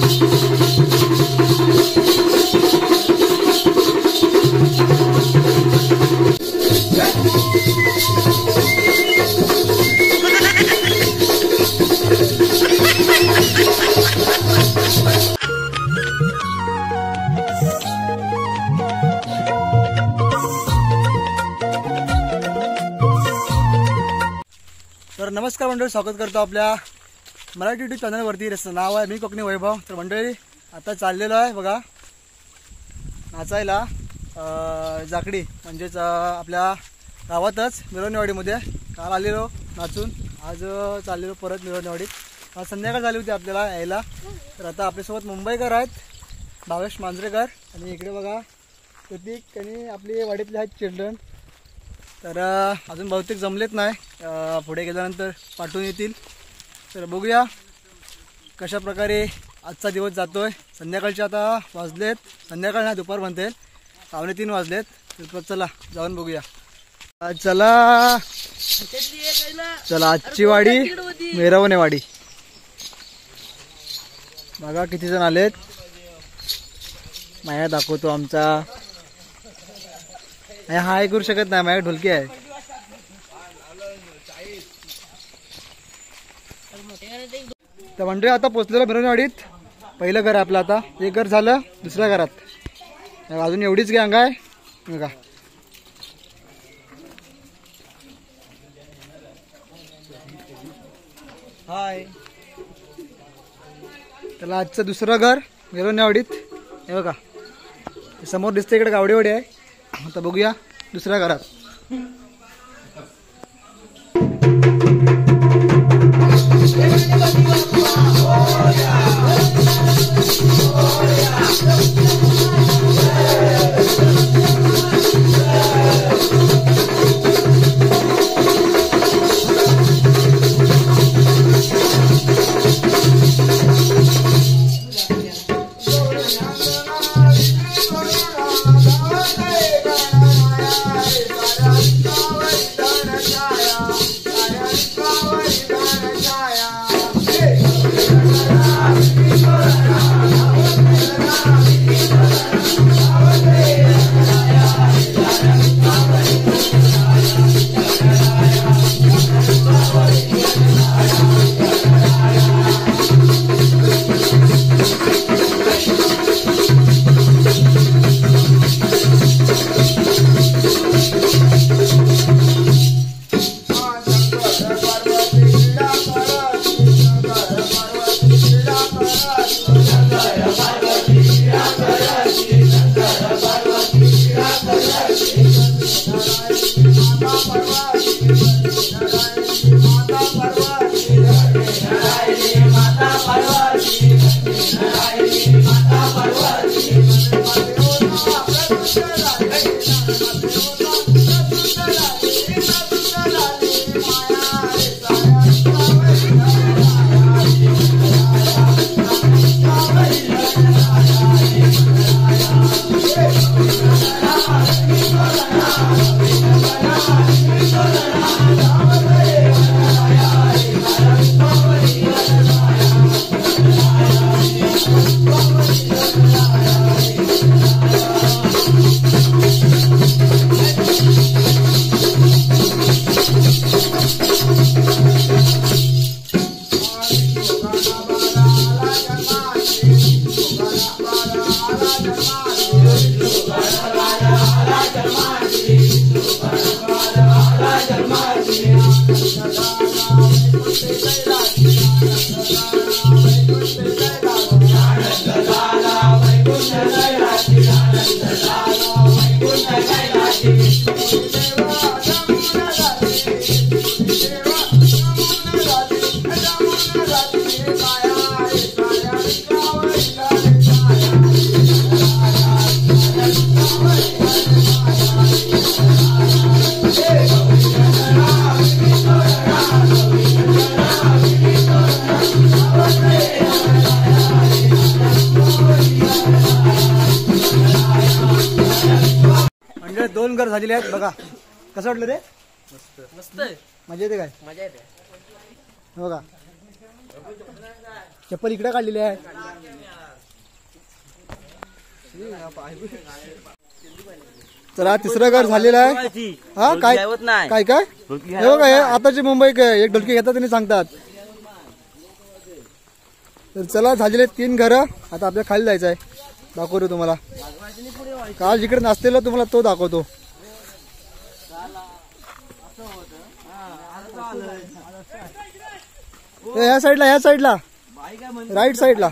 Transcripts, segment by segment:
तर नमस्कार मंडळी, स्वागत करतो आपल्या मराठी यूट्यूब चॅनलवरती. नाव आहे मी कोकणी वैभव. तर मंडळी आता चाललेलो आहे बघा नाचायला जाकडी, म्हणजेच आपल्या गावातच मिरवणीवाडीमध्ये. काल आलेलो नाचून, आज चाललेलो परत मिरवणीवाडीत. आज संध्याकाळ झाली होती आपल्याला यायला. तर आता आपल्यासोबत मुंबईकर आहेत, भावेश मांजरेकर, आणि इकडे बघा प्रतीक आणि आपली वाडीतले आहेत चिल्ड्रन. तर अजून बहुतेक जमलेत नाही, पुढे गेल्यानंतर पाठवून येतील. तर बघूया कशा प्रकारे आजचा दिवस जातोय. संध्याकाळचे आता वाजलेत, संध्याकाळ नाही दुपार म्हणते, 2:45 वाजलेत. तर चला जाऊन बघूया. चला चला आजची वाडी मिरवणीवाडी. बघा किती जण आलेत. माया दाखवतो आमचा. हाय करू शकत नाही, माझ्या ढोलकी आहे. तर मंडळी आता पोचलेलो मिरवणीवाडीत. पहिलं घर आपलं, आता एक घर झालं, दुसऱ्या घरात अजून एवढीच गँग आहे बघा. हाय. त्याला आजचं दुसरं घर मिरवणीवाडीत हे बघा, समोर दिसते इकडे गावडेवाडी आहे. आता बघूया दुसऱ्या घरात. दोन घर झालेले आहेत बघा. कसं वाटलं रे? मस्त मस्त मजा येते काय? मजा येते बघा. चप्पल इकडे काढलेली आहे. चला तिसरं घर झालेलं आहे. हा काय काय काय हे बघा, हे आताची मुंबई काय एक ढोलकी घेतात आणि सांगतात. तर चला झालेले 3 घरं. आता आपल्या खाली जायचं आहे. दाखवतो तुम्हाला. काल जिकडे नाचलेलो तुम्हाला तो दाखवतो. ह्या साईडला राईट साईडला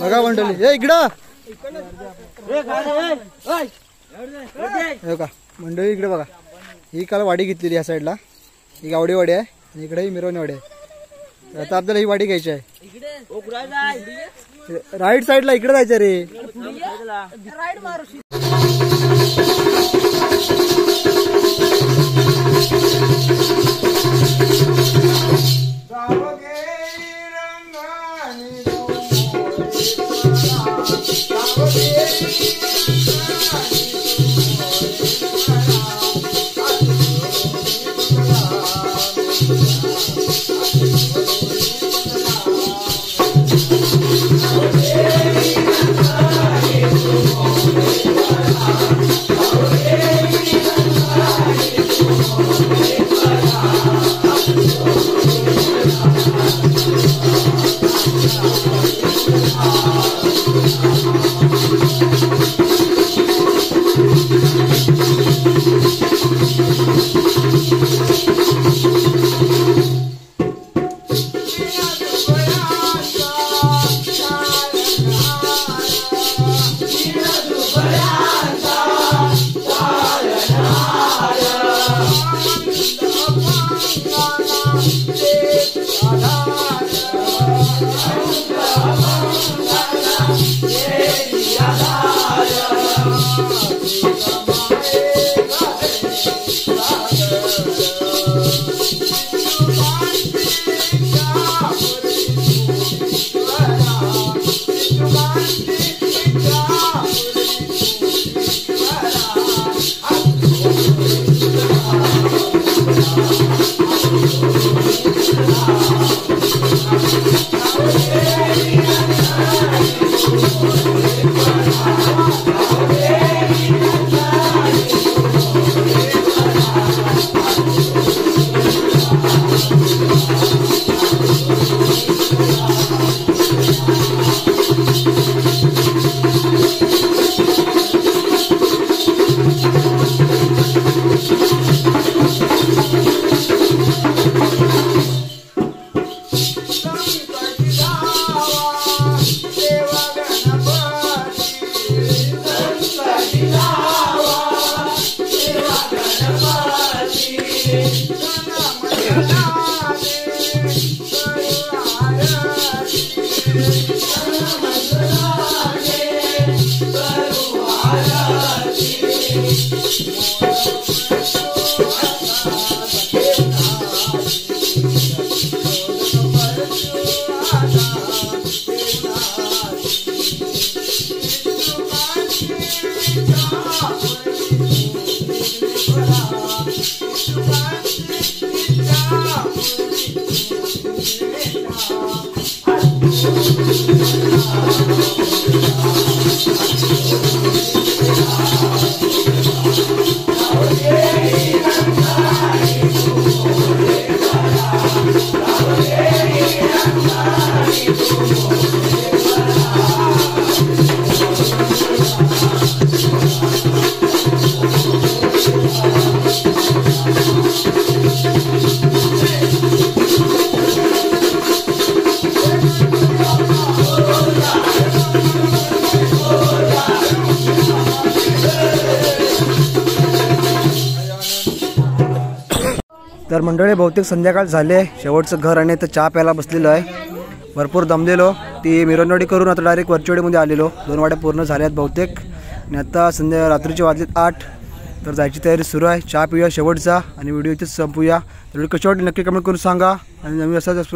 बघा मंडळी. हे इकडं का मंडळी, इकडे बघा. ही काल वाडी घेतलेली या साईडला. ही गावडी वाडी आहे आणि इकडे ही मिरवणी वाडी आहे. आता आपल्याला ही वाडी घ्यायची आहे. राईट साईडला इकडे जायचं रे. तर मंडळी बहुतेक संध्याकाळ झाले. शेवटचं घर आणि तर चहा प्यायला बसलेलो आहे. भरपूर दमलेलो. ती मिरवणवाडी करून आता डायरेक्ट वरचीवाडीमध्ये आलेलो. 2 वाड्या पूर्ण झाल्यात बहुतेक. आणि आता रात्रीचे वाजलेत 8. तर जायची तयारी सुरू आहे. चहा पिऊया शेवटचा आणि व्हिडिओ इथेच संपूया. तर कशी वाटली नक्की कमेंट करून सांगा आणि नवीन असाच